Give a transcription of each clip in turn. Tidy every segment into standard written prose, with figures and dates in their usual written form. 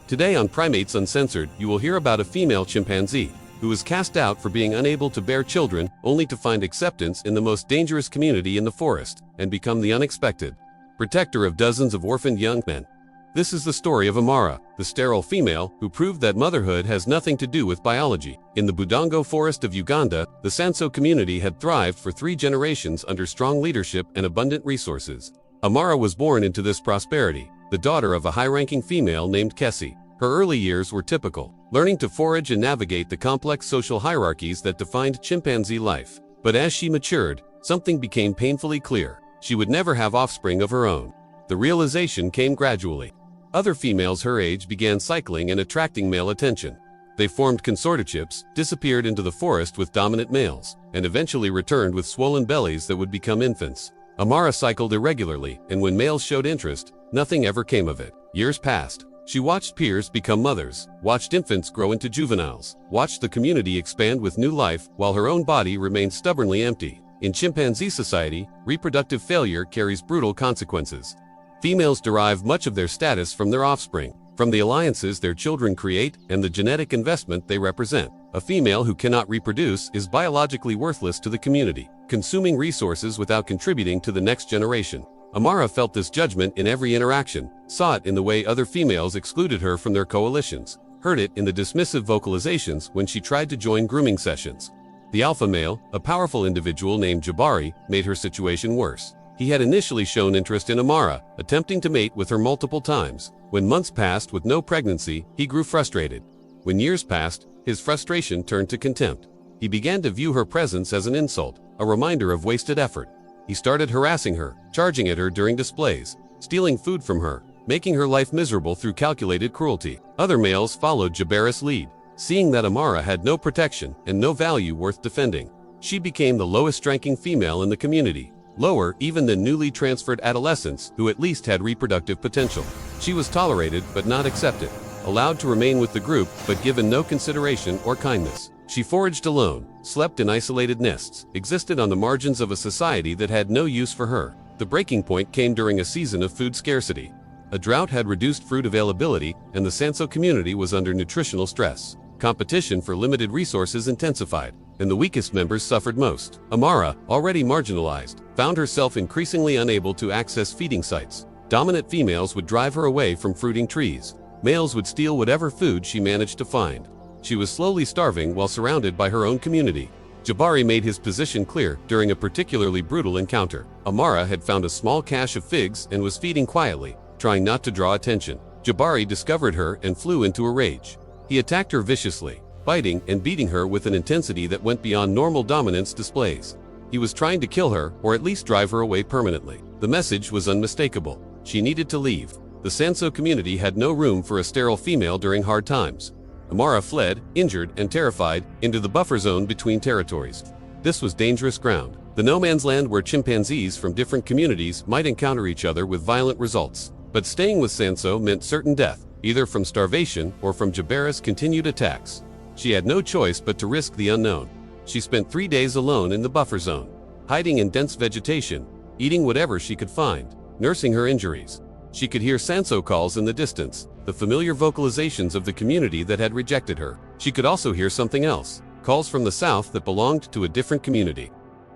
Today on Primates Uncensored, you will hear about a female chimpanzee who was cast out for being unable to bear children, only to find acceptance in the most dangerous community in the forest and become the unexpected protector of dozens of orphaned young men. This is the story of Amara, the sterile female who proved that motherhood has nothing to do with biology. In the Budongo forest of Uganda, the Sonso community had thrived for 3 generations under strong leadership and abundant resources. Amara was born into this prosperity, the daughter of a high-ranking female named Kessie. Her early years were typical, learning to forage and navigate the complex social hierarchies that defined chimpanzee life. But as she matured, something became painfully clear. She would never have offspring of her own. The realization came gradually. Other females her age began cycling and attracting male attention. They formed consortiatships, disappeared into the forest with dominant males, and eventually returned with swollen bellies that would become infants. Amara cycled irregularly, and when males showed interest, nothing ever came of it. Years passed. She watched peers become mothers, watched infants grow into juveniles, watched the community expand with new life while her own body remained stubbornly empty. In chimpanzee society, reproductive failure carries brutal consequences. Females derive much of their status from their offspring, from the alliances their children create and the genetic investment they represent. A female who cannot reproduce is biologically worthless to the community, consuming resources without contributing to the next generation. Amara felt this judgment in every interaction, saw it in the way other females excluded her from their coalitions, heard it in the dismissive vocalizations when she tried to join grooming sessions. The alpha male, a powerful individual named Jabari, made her situation worse. He had initially shown interest in Amara, attempting to mate with her multiple times. When months passed with no pregnancy, he grew frustrated. When years passed, his frustration turned to contempt. He began to view her presence as an insult, a reminder of wasted effort. He started harassing her, charging at her during displays, stealing food from her, making her life miserable through calculated cruelty. Other males followed Jabari's lead. Seeing that Amara had no protection and no value worth defending, she became the lowest-ranking female in the community, lower even than newly transferred adolescents who at least had reproductive potential. She was tolerated but not accepted, allowed to remain with the group but given no consideration or kindness. She foraged alone, slept in isolated nests, existed on the margins of a society that had no use for her. The breaking point came during a season of food scarcity. A drought had reduced fruit availability, and the Sonso community was under nutritional stress. Competition for limited resources intensified, and the weakest members suffered most. Amara, already marginalized, found herself increasingly unable to access feeding sites. Dominant females would drive her away from fruiting trees. Males would steal whatever food she managed to find. She was slowly starving while surrounded by her own community. Jabari made his position clear during a particularly brutal encounter. Amara had found a small cache of figs and was feeding quietly, trying not to draw attention. Jabari discovered her and flew into a rage. He attacked her viciously, biting and beating her with an intensity that went beyond normal dominance displays. He was trying to kill her, or at least drive her away permanently. The message was unmistakable. She needed to leave. The Sonso community had no room for a sterile female during hard times. Amara fled, injured and terrified, into the buffer zone between territories. This was dangerous ground, the no-man's land where chimpanzees from different communities might encounter each other with violent results. But staying with Sonso meant certain death, either from starvation or from Jabari's continued attacks. She had no choice but to risk the unknown. She spent 3 days alone in the buffer zone, hiding in dense vegetation, eating whatever she could find, nursing her injuries. She could hear Sonso calls in the distance, the familiar vocalizations of the community that had rejected her. She could also hear something else, calls from the south that belonged to a different community.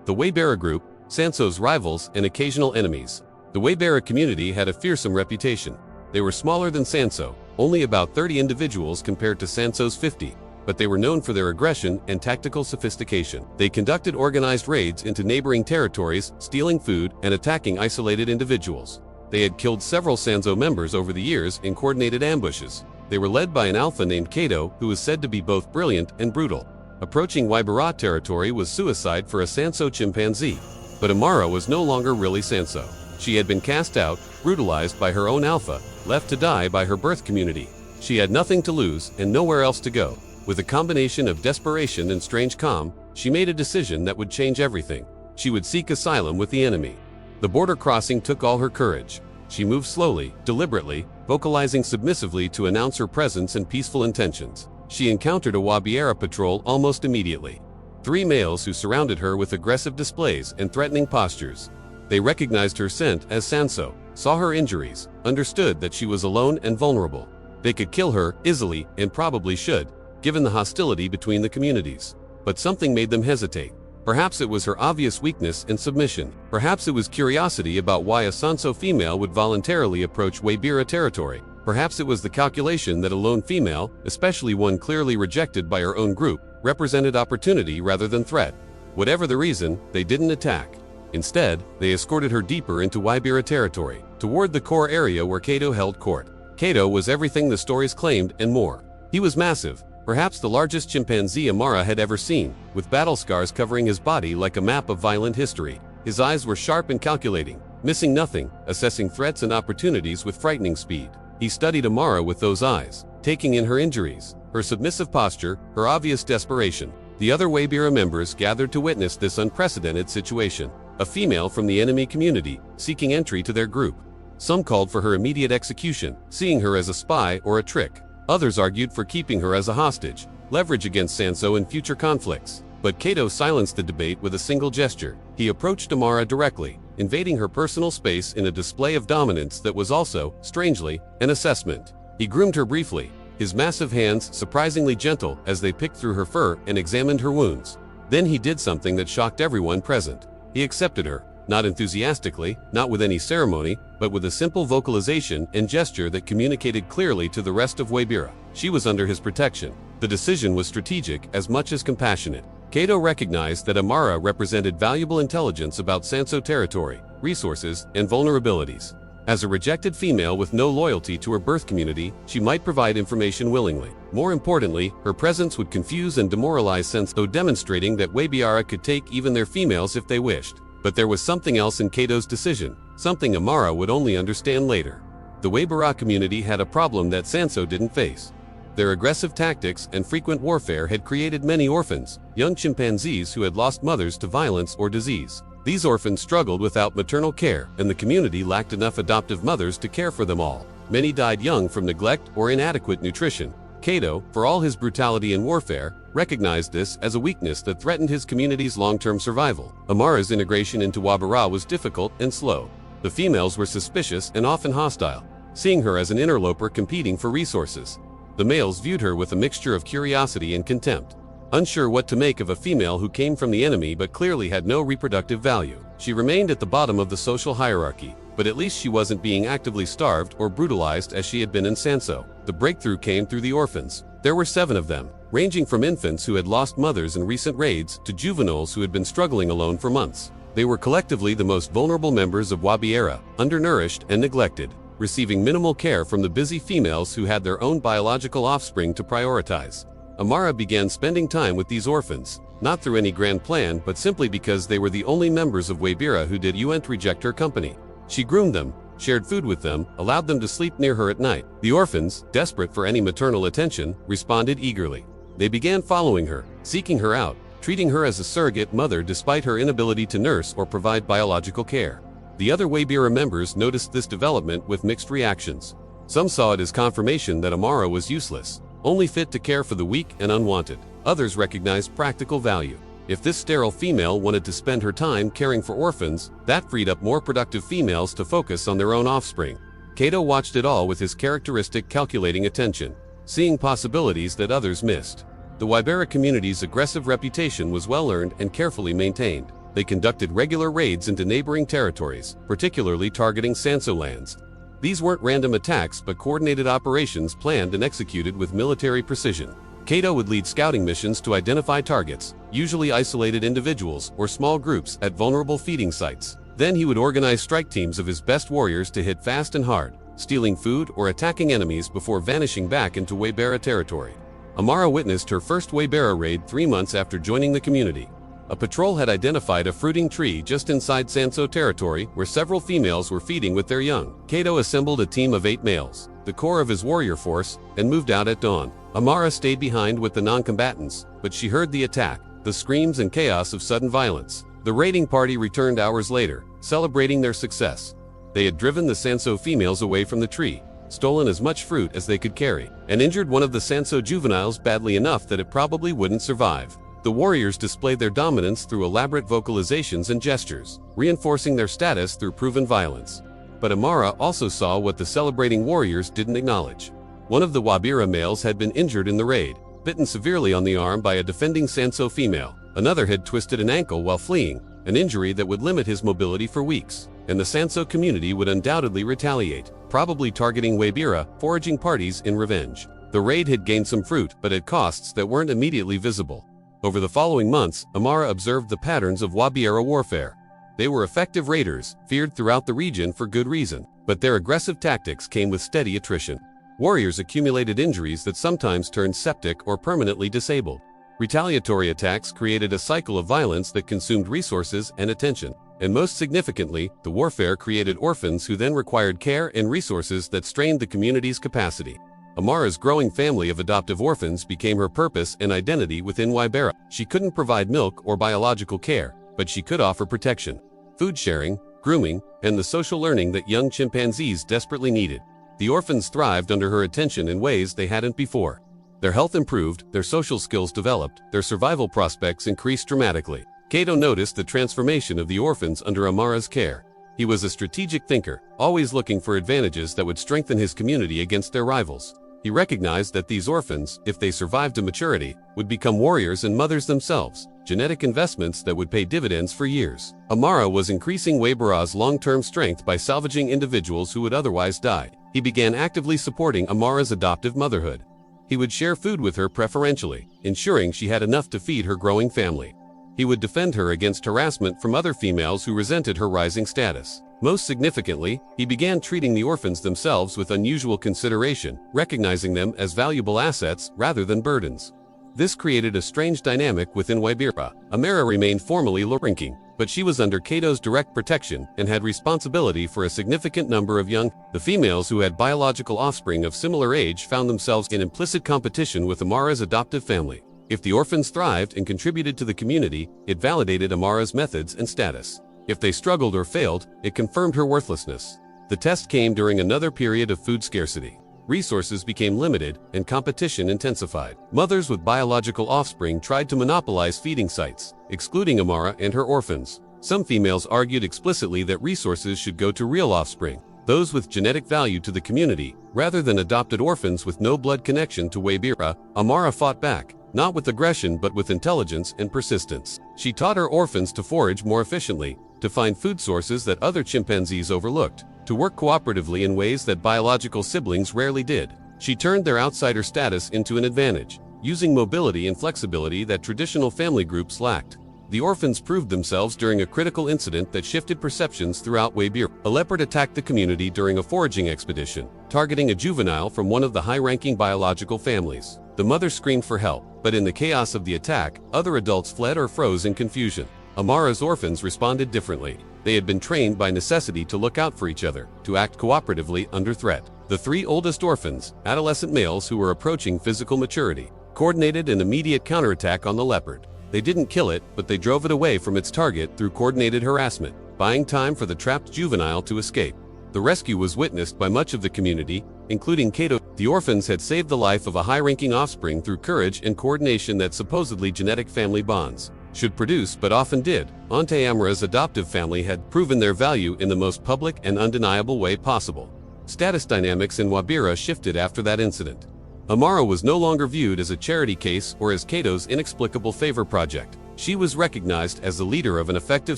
The Waibira group, Sonso's rivals and occasional enemies. The Waibira community had a fearsome reputation. They were smaller than Sonso, only about 30 individuals compared to Sonso's 50, but they were known for their aggression and tactical sophistication. They conducted organized raids into neighboring territories, stealing food and attacking isolated individuals. They had killed several Sonso members over the years in coordinated ambushes. They were led by an alpha named Kato, who was said to be both brilliant and brutal. Approaching Waibira territory was suicide for a Sonso chimpanzee. But Amara was no longer really Sonso. She had been cast out, brutalized by her own alpha, left to die by her birth community. She had nothing to lose and nowhere else to go. With a combination of desperation and strange calm, she made a decision that would change everything. She would seek asylum with the enemy. The border crossing took all her courage. She moved slowly, deliberately, vocalizing submissively to announce her presence and peaceful intentions. She encountered a Waibira patrol almost immediately. 3 males who surrounded her with aggressive displays and threatening postures. They recognized her scent as Sonso, saw her injuries, understood that she was alone and vulnerable. They could kill her easily and probably should, given the hostility between the communities. But something made them hesitate. Perhaps it was her obvious weakness and submission. Perhaps it was curiosity about why a Sonso female would voluntarily approach Waibira territory. Perhaps it was the calculation that a lone female, especially one clearly rejected by her own group, represented opportunity rather than threat. Whatever the reason, they didn't attack. Instead, they escorted her deeper into Waibira territory, toward the core area where Kato held court. Kato was everything the stories claimed and more. He was massive, perhaps the largest chimpanzee Amara had ever seen, with battle scars covering his body like a map of violent history. His eyes were sharp and calculating, missing nothing, assessing threats and opportunities with frightening speed. He studied Amara with those eyes, taking in her injuries, her submissive posture, her obvious desperation. The other Waibira members gathered to witness this unprecedented situation. A female from the enemy community, seeking entry to their group. Some called for her immediate execution, seeing her as a spy or a trick. Others argued for keeping her as a hostage, leverage against Sonso in future conflicts. But Kato silenced the debate with a single gesture. He approached Amara directly, invading her personal space in a display of dominance that was also, strangely, an assessment. He groomed her briefly, his massive hands surprisingly gentle as they picked through her fur and examined her wounds. Then he did something that shocked everyone present. He accepted her, not enthusiastically, not with any ceremony, but with a simple vocalization and gesture that communicated clearly to the rest of Waibira. She was under his protection. The decision was strategic as much as compassionate. Kato recognized that Amara represented valuable intelligence about Sonso territory, resources, and vulnerabilities. As a rejected female with no loyalty to her birth community, she might provide information willingly. More importantly, her presence would confuse and demoralize Sonso, demonstrating that Waibira could take even their females if they wished. But there was something else in Kato's decision, something Amara would only understand later. The Waibira community had a problem that Sonso didn't face. Their aggressive tactics and frequent warfare had created many orphans, young chimpanzees who had lost mothers to violence or disease. These orphans struggled without maternal care, and the community lacked enough adoptive mothers to care for them all. Many died young from neglect or inadequate nutrition. Kato, for all his brutality and warfare, recognized this as a weakness that threatened his community's long-term survival. Amara's integration into Waibira was difficult and slow. The females were suspicious and often hostile, seeing her as an interloper competing for resources. The males viewed her with a mixture of curiosity and contempt. Unsure what to make of a female who came from the enemy but clearly had no reproductive value. She remained at the bottom of the social hierarchy, but at least she wasn't being actively starved or brutalized as she had been in Sonso. The breakthrough came through the orphans. There were 7 of them, ranging from infants who had lost mothers in recent raids to juveniles who had been struggling alone for months. They were collectively the most vulnerable members of Waibira, undernourished and neglected, receiving minimal care from the busy females who had their own biological offspring to prioritize. Amara began spending time with these orphans, not through any grand plan but simply because they were the only members of Waibira who didn't reject her company. She groomed them, shared food with them, allowed them to sleep near her at night. The orphans, desperate for any maternal attention, responded eagerly. They began following her, seeking her out, treating her as a surrogate mother despite her inability to nurse or provide biological care. The other Waibira members noticed this development with mixed reactions. Some saw it as confirmation that Amara was useless, only fit to care for the weak and unwanted. Others recognized practical value. If this sterile female wanted to spend her time caring for orphans, that freed up more productive females to focus on their own offspring. Kato watched it all with his characteristic calculating attention, seeing possibilities that others missed. The Waibira community's aggressive reputation was well-earned and carefully maintained. They conducted regular raids into neighboring territories, particularly targeting Sonso lands. These weren't random attacks but coordinated operations planned and executed with military precision. Kato would lead scouting missions to identify targets, usually isolated individuals or small groups at vulnerable feeding sites. Then he would organize strike teams of his best warriors to hit fast and hard, stealing food or attacking enemies before vanishing back into Waibira territory. Amara witnessed her first Waibira raid 3 months after joining the community. A patrol had identified a fruiting tree just inside Sonso territory where several females were feeding with their young. Kato assembled a team of 8 males, the core of his warrior force, and moved out at dawn. Amara stayed behind with the non-combatants, but she heard the attack, the screams and chaos of sudden violence. The raiding party returned hours later, celebrating their success. They had driven the Sonso females away from the tree, stolen as much fruit as they could carry, and injured one of the Sonso juveniles badly enough that it probably wouldn't survive. The warriors displayed their dominance through elaborate vocalizations and gestures, reinforcing their status through proven violence. But Amara also saw what the celebrating warriors didn't acknowledge. One of the Waibira males had been injured in the raid, bitten severely on the arm by a defending Sonso female. Another had twisted an ankle while fleeing, an injury that would limit his mobility for weeks. And the Sonso community would undoubtedly retaliate, probably targeting Waibira, foraging parties in revenge. The raid had gained some fruit, but at costs that weren't immediately visible. Over the following months, Amara observed the patterns of Waibira warfare. They were effective raiders, feared throughout the region for good reason, but their aggressive tactics came with steady attrition. Warriors accumulated injuries that sometimes turned septic or permanently disabled. Retaliatory attacks created a cycle of violence that consumed resources and attention. And most significantly, the warfare created orphans who then required care and resources that strained the community's capacity. Amara's growing family of adoptive orphans became her purpose and identity within Waibira. She couldn't provide milk or biological care, but she could offer protection, food sharing, grooming, and the social learning that young chimpanzees desperately needed. The orphans thrived under her attention in ways they hadn't before. Their health improved, their social skills developed, their survival prospects increased dramatically. Kato noticed the transformation of the orphans under Amara's care. He was a strategic thinker, always looking for advantages that would strengthen his community against their rivals. He recognized that these orphans, if they survived to maturity, would become warriors and mothers themselves, genetic investments that would pay dividends for years. Amara was increasing Waibira's long-term strength by salvaging individuals who would otherwise die. He began actively supporting Amara's adoptive motherhood. He would share food with her preferentially, ensuring she had enough to feed her growing family. He would defend her against harassment from other females who resented her rising status. Most significantly, he began treating the orphans themselves with unusual consideration, recognizing them as valuable assets rather than burdens. This created a strange dynamic within Waibira. Amara remained formally low-ranking, but she was under Kato's direct protection and had responsibility for a significant number of young. The females who had biological offspring of similar age found themselves in implicit competition with Amara's adoptive family. If the orphans thrived and contributed to the community, it validated Amara's methods and status. If they struggled or failed, it confirmed her worthlessness. The test came during another period of food scarcity. Resources became limited and competition intensified. Mothers with biological offspring tried to monopolize feeding sites, excluding Amara and her orphans. Some females argued explicitly that resources should go to real offspring, those with genetic value to the community, rather than adopted orphans with no blood connection to Waibira. Amara fought back, not with aggression but with intelligence and persistence. She taught her orphans to forage more efficiently, to find food sources that other chimpanzees overlooked, to work cooperatively in ways that biological siblings rarely did. She turned their outsider status into an advantage, using mobility and flexibility that traditional family groups lacked. The orphans proved themselves during a critical incident that shifted perceptions throughout Waibira. A leopard attacked the community during a foraging expedition, targeting a juvenile from one of the high-ranking biological families. The mother screamed for help, but in the chaos of the attack, other adults fled or froze in confusion. Amara's orphans responded differently. They had been trained by necessity to look out for each other, to act cooperatively under threat. The three oldest orphans, adolescent males who were approaching physical maturity, coordinated an immediate counterattack on the leopard. They didn't kill it, but they drove it away from its target through coordinated harassment, buying time for the trapped juvenile to escape. The rescue was witnessed by much of the community, including Kato. The orphans had saved the life of a high-ranking offspring through courage and coordination that supposedly genetic family bonds should produce but often did. Amara's adoptive family had proven their value in the most public and undeniable way possible. Status dynamics in Waibira shifted after that incident. Amara was no longer viewed as a charity case or as Kato's inexplicable favor project. She was recognized as the leader of an effective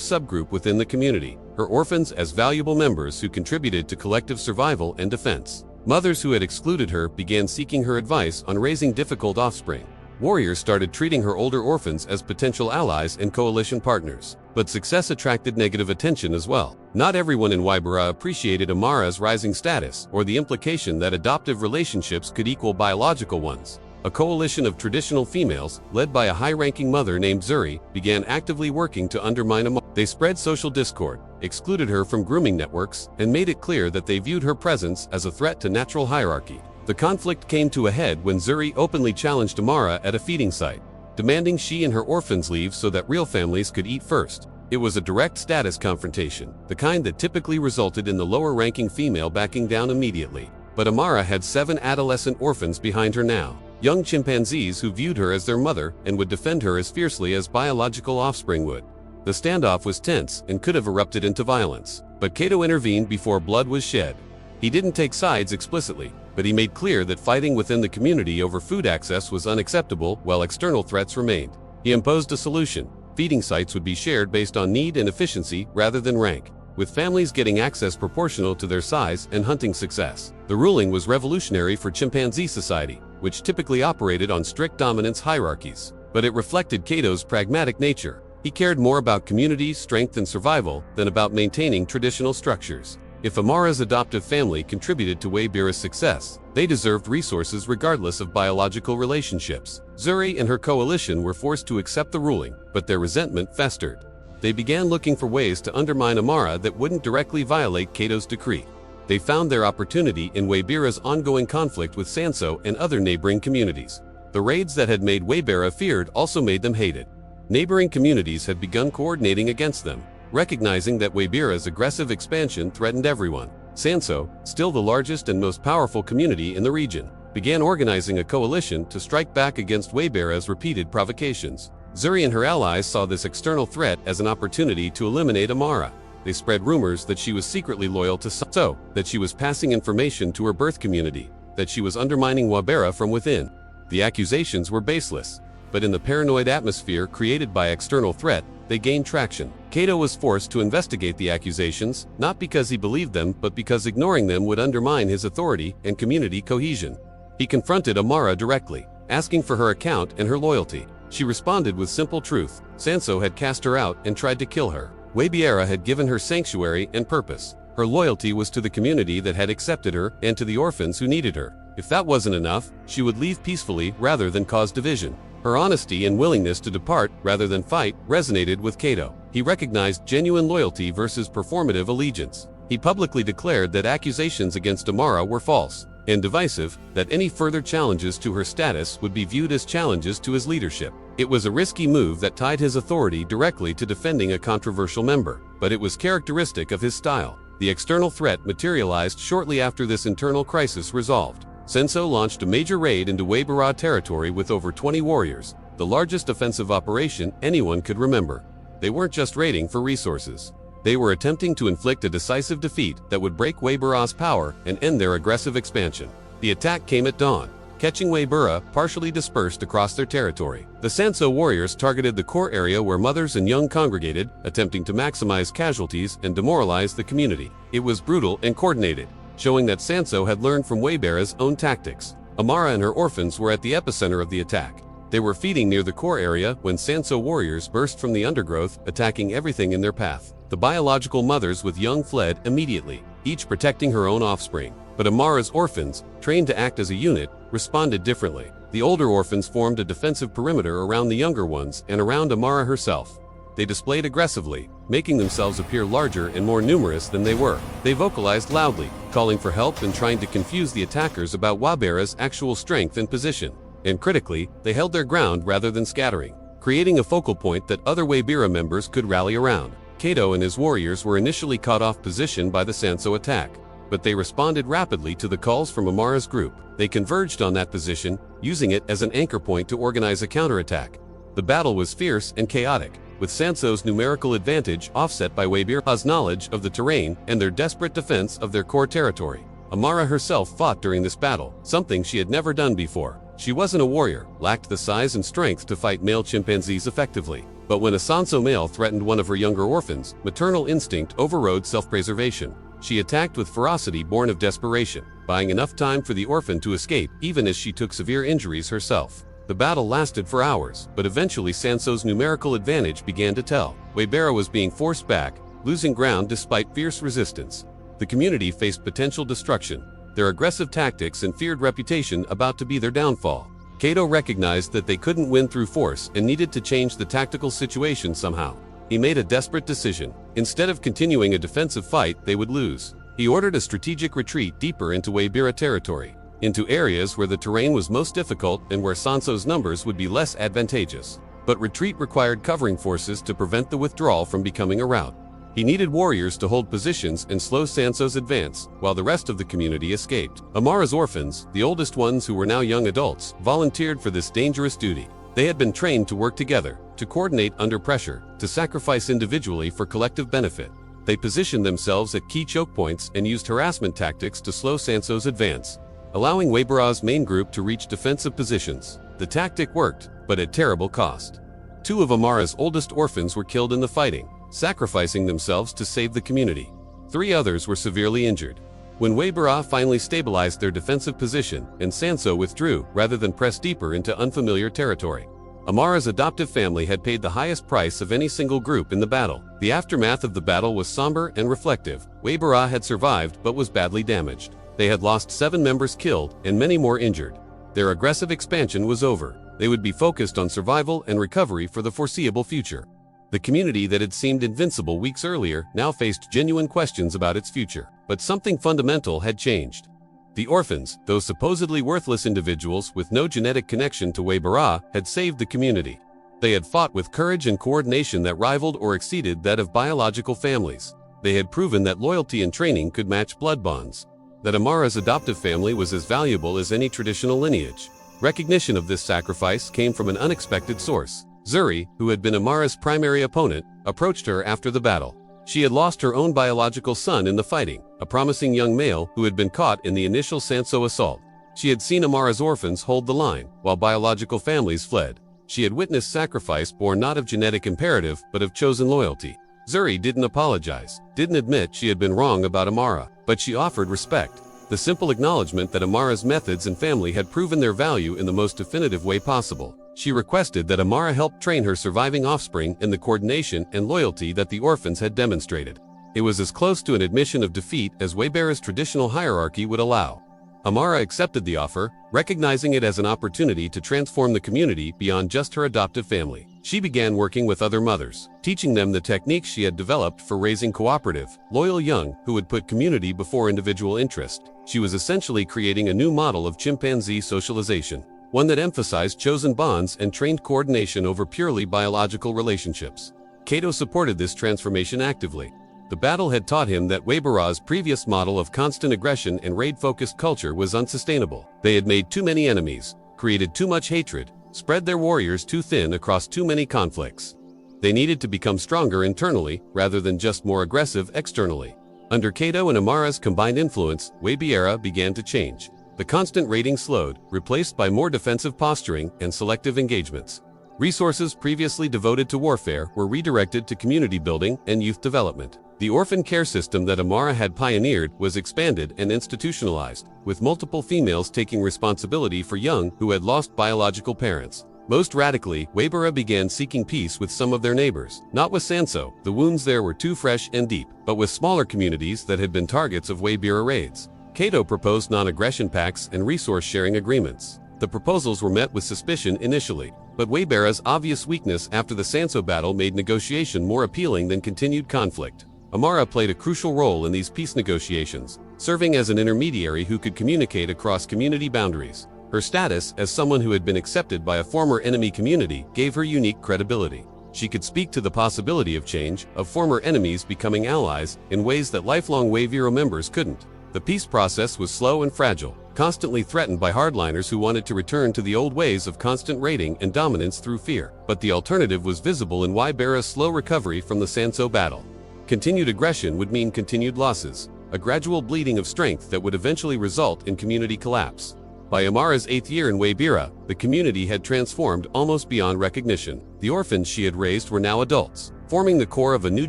subgroup within the community, her orphans as valuable members who contributed to collective survival and defense. Mothers who had excluded her began seeking her advice on raising difficult offspring. Warriors started treating her older orphans as potential allies and coalition partners. But success attracted negative attention as well. Not everyone in Waibira appreciated Amara's rising status or the implication that adoptive relationships could equal biological ones. A coalition of traditional females, led by a high-ranking mother named Zuri, began actively working to undermine Amara. They spread social discord, excluded her from grooming networks, and made it clear that they viewed her presence as a threat to natural hierarchy. The conflict came to a head when Zuri openly challenged Amara at a feeding site, demanding she and her orphans leave so that real families could eat first. It was a direct status confrontation, the kind that typically resulted in the lower-ranking female backing down immediately. But Amara had 7 adolescent orphans behind her now, young chimpanzees who viewed her as their mother and would defend her as fiercely as biological offspring would. The standoff was tense and could have erupted into violence, but Kato intervened before blood was shed. He didn't take sides explicitly. but he made clear that fighting within the community over food access was unacceptable while external threats remained. He imposed a solution. Feeding sites would be shared based on need and efficiency rather than rank, with families getting access proportional to their size and hunting success. The ruling was revolutionary for chimpanzee society, which typically operated on strict dominance hierarchies. But it reflected Kato's pragmatic nature. He cared more about community strength and survival than about maintaining traditional structures. If Amara's adoptive family contributed to Waibira's success, they deserved resources regardless of biological relationships. Zuri and her coalition were forced to accept the ruling, but their resentment festered. They began looking for ways to undermine Amara that wouldn't directly violate Kato's decree. They found their opportunity in Waibira's ongoing conflict with Sonso and other neighboring communities. The raids that had made Waibira feared also made them hated. Neighboring communities had begun coordinating against them, recognizing that Waibira's aggressive expansion threatened everyone. Sonso, still the largest and most powerful community in the region, began organizing a coalition to strike back against Waibira's repeated provocations. Zuri and her allies saw this external threat as an opportunity to eliminate Amara. They spread rumors that she was secretly loyal to Sonso, that she was passing information to her birth community, that she was undermining Waibira from within. The accusations were baseless, but in the paranoid atmosphere created by external threat, they gained traction. Kato was forced to investigate the accusations, not because he believed them, but because ignoring them would undermine his authority and community cohesion. He confronted Amara directly, asking for her account and her loyalty. She responded with simple truth. Sonso had cast her out and tried to kill her. Waibira had given her sanctuary and purpose. Her loyalty was to the community that had accepted her and to the orphans who needed her. If that wasn't enough, she would leave peacefully rather than cause division. Her honesty and willingness to depart rather than fight resonated with Kato. He recognized genuine loyalty versus performative allegiance. He publicly declared that accusations against Amara were false and divisive, that any further challenges to her status would be viewed as challenges to his leadership. It was a risky move that tied his authority directly to defending a controversial member, but it was characteristic of his style. The external threat materialized shortly after this internal crisis resolved. Sonso launched a major raid into Waibira territory with over 20 warriors, the largest offensive operation anyone could remember. They weren't just raiding for resources. They were attempting to inflict a decisive defeat that would break Waibira's power and end their aggressive expansion. The attack came at dawn, catching Waibira partially dispersed across their territory. The Sonso warriors targeted the core area where mothers and young congregated, attempting to maximize casualties and demoralize the community. It was brutal and coordinated, showing that Sonso had learned from Waibira's own tactics. Amara and her orphans were at the epicenter of the attack. They were feeding near the core area when Sonso warriors burst from the undergrowth, attacking everything in their path. The biological mothers with young fled immediately, each protecting her own offspring. But Amara's orphans, trained to act as a unit, responded differently. The older orphans formed a defensive perimeter around the younger ones and around Amara herself. They displayed aggressively, making themselves appear larger and more numerous than they were. They vocalized loudly, calling for help and trying to confuse the attackers about Waibira's actual strength and position. And critically, they held their ground rather than scattering, creating a focal point that other Waibira members could rally around. Kato and his warriors were initially caught off position by the Sonso attack, but they responded rapidly to the calls from Amara's group. They converged on that position, using it as an anchor point to organize a counterattack. The battle was fierce and chaotic, with Sonso's numerical advantage offset by Waibira's knowledge of the terrain and their desperate defense of their core territory. Amara herself fought during this battle, something she had never done before. She wasn't a warrior, lacked the size and strength to fight male chimpanzees effectively. But when a Sonso male threatened one of her younger orphans, maternal instinct overrode self-preservation. She attacked with ferocity born of desperation, buying enough time for the orphan to escape even as she took severe injuries herself. The battle lasted for hours, but eventually Sonso's numerical advantage began to tell. Waibira was being forced back, losing ground despite fierce resistance. The community faced potential destruction, their aggressive tactics and feared reputation about to be their downfall. Kato recognized that they couldn't win through force and needed to change the tactical situation somehow. He made a desperate decision. Instead of continuing a defensive fight they would lose, he ordered a strategic retreat deeper into Waibira territory, into areas where the terrain was most difficult and where Sonso's numbers would be less advantageous. But retreat required covering forces to prevent the withdrawal from becoming a rout. He needed warriors to hold positions and slow Sonso's advance, while the rest of the community escaped. Amara's orphans, the oldest ones who were now young adults, volunteered for this dangerous duty. They had been trained to work together, to coordinate under pressure, to sacrifice individually for collective benefit. They positioned themselves at key choke points and used harassment tactics to slow Sonso's advance. allowing Waibira's main group to reach defensive positions. The tactic worked, but at terrible cost. 2 of Amara's oldest orphans were killed in the fighting, sacrificing themselves to save the community. 3 others were severely injured. When Waibira finally stabilized their defensive position and Sonso withdrew rather than press deeper into unfamiliar territory, Amara's adoptive family had paid the highest price of any single group in the battle. The aftermath of the battle was somber and reflective. Waibira had survived but was badly damaged. They had lost 7 members killed and many more injured. Their aggressive expansion was over. They would be focused on survival and recovery for the foreseeable future. The community that had seemed invincible weeks earlier now faced genuine questions about its future. But something fundamental had changed. The orphans, those supposedly worthless individuals with no genetic connection to Waibira, had saved the community. They had fought with courage and coordination that rivaled or exceeded that of biological families. They had proven that loyalty and training could match blood bonds. That Amara's adoptive family was as valuable as any traditional lineage. Recognition of this sacrifice came from an unexpected source. Zuri, who had been Amara's primary opponent, approached her after the battle. She had lost her own biological son in the fighting, a promising young male who had been caught in the initial Sonso assault. She had seen Amara's orphans hold the line, while biological families fled. She had witnessed sacrifice born not of genetic imperative, but of chosen loyalty. Zuri didn't apologize, didn't admit she had been wrong about Amara, but she offered respect. The simple acknowledgement that Amara's methods and family had proven their value in the most definitive way possible. She requested that Amara help train her surviving offspring in the coordination and loyalty that the orphans had demonstrated. It was as close to an admission of defeat as Waibira's traditional hierarchy would allow. Amara accepted the offer, recognizing it as an opportunity to transform the community beyond just her adoptive family. She began working with other mothers, teaching them the techniques she had developed for raising cooperative, loyal young who would put community before individual interest. She was essentially creating a new model of chimpanzee socialization, one that emphasized chosen bonds and trained coordination over purely biological relationships. Kato supported this transformation actively. The battle had taught him that Waibira's previous model of constant aggression and raid-focused culture was unsustainable. They had made too many enemies, created too much hatred, spread their warriors too thin across too many conflicts. They needed to become stronger internally rather than just more aggressive externally. Under Kato and Amara's combined influence, Waibira began to change. The constant raiding slowed, replaced by more defensive posturing and selective engagements. Resources previously devoted to warfare were redirected to community building and youth development. The orphan care system that Amara had pioneered was expanded and institutionalized, with multiple females taking responsibility for young who had lost biological parents. Most radically, Waibira began seeking peace with some of their neighbors. Not with Sonso, the wounds there were too fresh and deep, but with smaller communities that had been targets of Waibira raids. Kato proposed non-aggression pacts and resource-sharing agreements. The proposals were met with suspicion initially, but Waibira's obvious weakness after the Sonso battle made negotiation more appealing than continued conflict. Amara played a crucial role in these peace negotiations, serving as an intermediary who could communicate across community boundaries. Her status as someone who had been accepted by a former enemy community gave her unique credibility. She could speak to the possibility of change, of former enemies becoming allies, in ways that lifelong Waibira members couldn't. The peace process was slow and fragile, constantly threatened by hardliners who wanted to return to the old ways of constant raiding and dominance through fear. But the alternative was visible in Waibira's slow recovery from the Sonso battle. Continued aggression would mean continued losses, a gradual bleeding of strength that would eventually result in community collapse. By Amara's 8th year in Waibira, the community had transformed almost beyond recognition. The orphans she had raised were now adults, forming the core of a new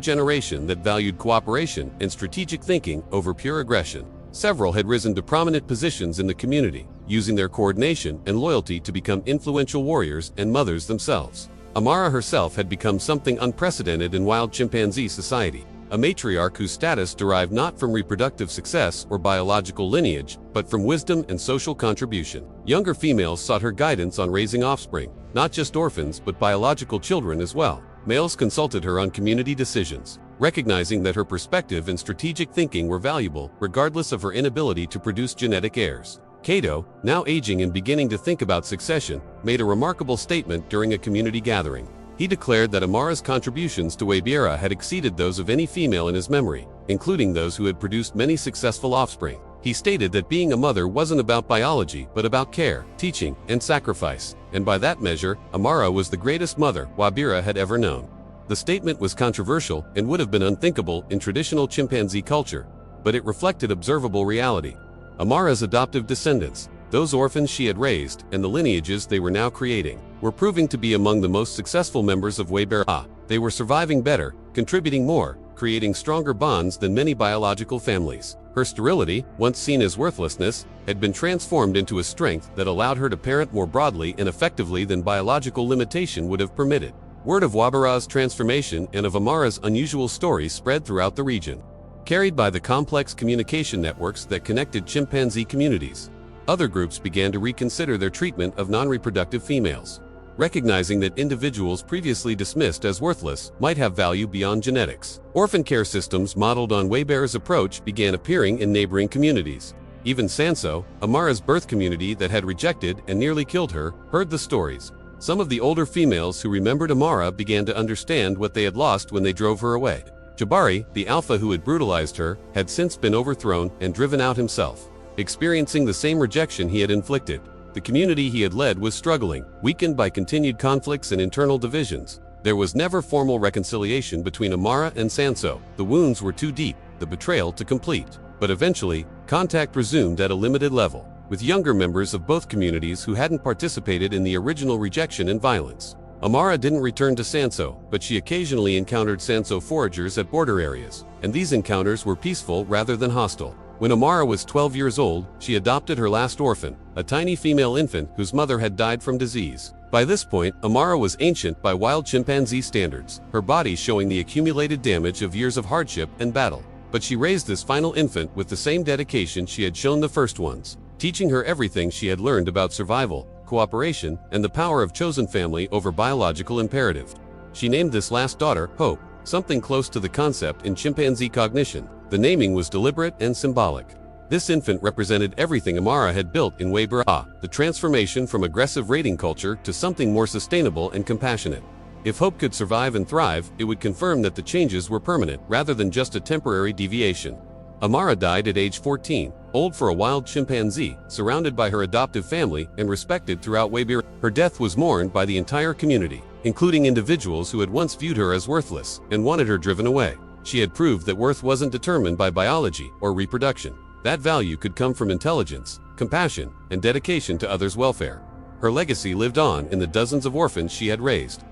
generation that valued cooperation and strategic thinking over pure aggression. Several had risen to prominent positions in the community, using their coordination and loyalty to become influential warriors and mothers themselves. Amara herself had become something unprecedented in wild chimpanzee society, a matriarch whose status derived not from reproductive success or biological lineage, but from wisdom and social contribution. Younger females sought her guidance on raising offspring, not just orphans but biological children as well. Males consulted her on community decisions, recognizing that her perspective and strategic thinking were valuable regardless of her inability to produce genetic heirs. Kato, now aging and beginning to think about succession, made a remarkable statement during a community gathering. He declared that Amara's contributions to Waibira had exceeded those of any female in his memory, including those who had produced many successful offspring. He stated that being a mother wasn't about biology but about care, teaching, and sacrifice, and by that measure, Amara was the greatest mother Waibira had ever known. The statement was controversial and would have been unthinkable in traditional chimpanzee culture, but it reflected observable reality. Amara's adoptive descendants, those orphans she had raised, and the lineages they were now creating, were proving to be among the most successful members of Waibira. They were surviving better, contributing more, creating stronger bonds than many biological families. Her sterility, once seen as worthlessness, had been transformed into a strength that allowed her to parent more broadly and effectively than biological limitation would have permitted. Word of Waibira's transformation and of Amara's unusual story spread throughout the region, carried by the complex communication networks that connected chimpanzee communities. Other groups began to reconsider their treatment of non-reproductive females, recognizing that individuals previously dismissed as worthless might have value beyond genetics. Orphan care systems modeled on Waibira's approach began appearing in neighboring communities. Even Sonso, Amara's birth community that had rejected and nearly killed her, heard the stories. Some of the older females who remembered Amara began to understand what they had lost when they drove her away. Jabari, the alpha who had brutalized her, had since been overthrown and driven out himself, experiencing the same rejection he had inflicted. The community he had led was struggling, weakened by continued conflicts and internal divisions. There was never formal reconciliation between Amara and Sonso. The wounds were too deep, the betrayal too complete. But eventually, contact resumed at a limited level, with younger members of both communities who hadn't participated in the original rejection and violence. Amara didn't return to Sonso, but she occasionally encountered Sonso foragers at border areas, and these encounters were peaceful rather than hostile. When Amara was 12 years old, she adopted her last orphan, a tiny female infant whose mother had died from disease. By this point, Amara was ancient by wild chimpanzee standards, her body showing the accumulated damage of years of hardship and battle. But she raised this final infant with the same dedication she had shown the first ones, teaching her everything she had learned about survival, cooperation, and the power of chosen family over biological imperative. She named this last daughter Hope, something close to the concept in chimpanzee cognition. The naming was deliberate and symbolic. This infant represented everything Amara had built in Waibira, the transformation from aggressive raiding culture to something more sustainable and compassionate. If Hope could survive and thrive, it would confirm that the changes were permanent rather than just a temporary deviation. Amara died at age 14, old for a wild chimpanzee, surrounded by her adoptive family and respected throughout Waibira. Her death was mourned by the entire community, including individuals who had once viewed her as worthless and wanted her driven away. She had proved that worth wasn't determined by biology or reproduction. That value could come from intelligence, compassion, and dedication to others' welfare. Her legacy lived on in the dozens of orphans she had raised,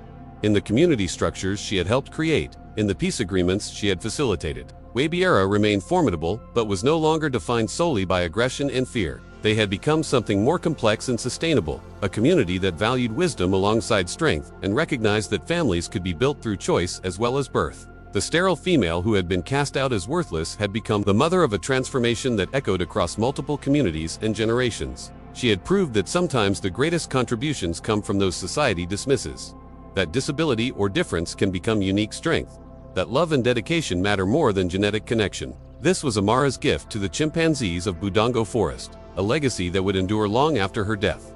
in the community structures she had helped create, in the peace agreements she had facilitated. Waibira remained formidable, but was no longer defined solely by aggression and fear. They had become something more complex and sustainable, a community that valued wisdom alongside strength and recognized that families could be built through choice as well as birth. The sterile female who had been cast out as worthless had become the mother of a transformation that echoed across multiple communities and generations. She had proved that sometimes the greatest contributions come from those society dismisses, that disability or difference can become unique strength, that love and dedication matter more than genetic connection. This was Amara's gift to the chimpanzees of Budongo Forest, a legacy that would endure long after her death.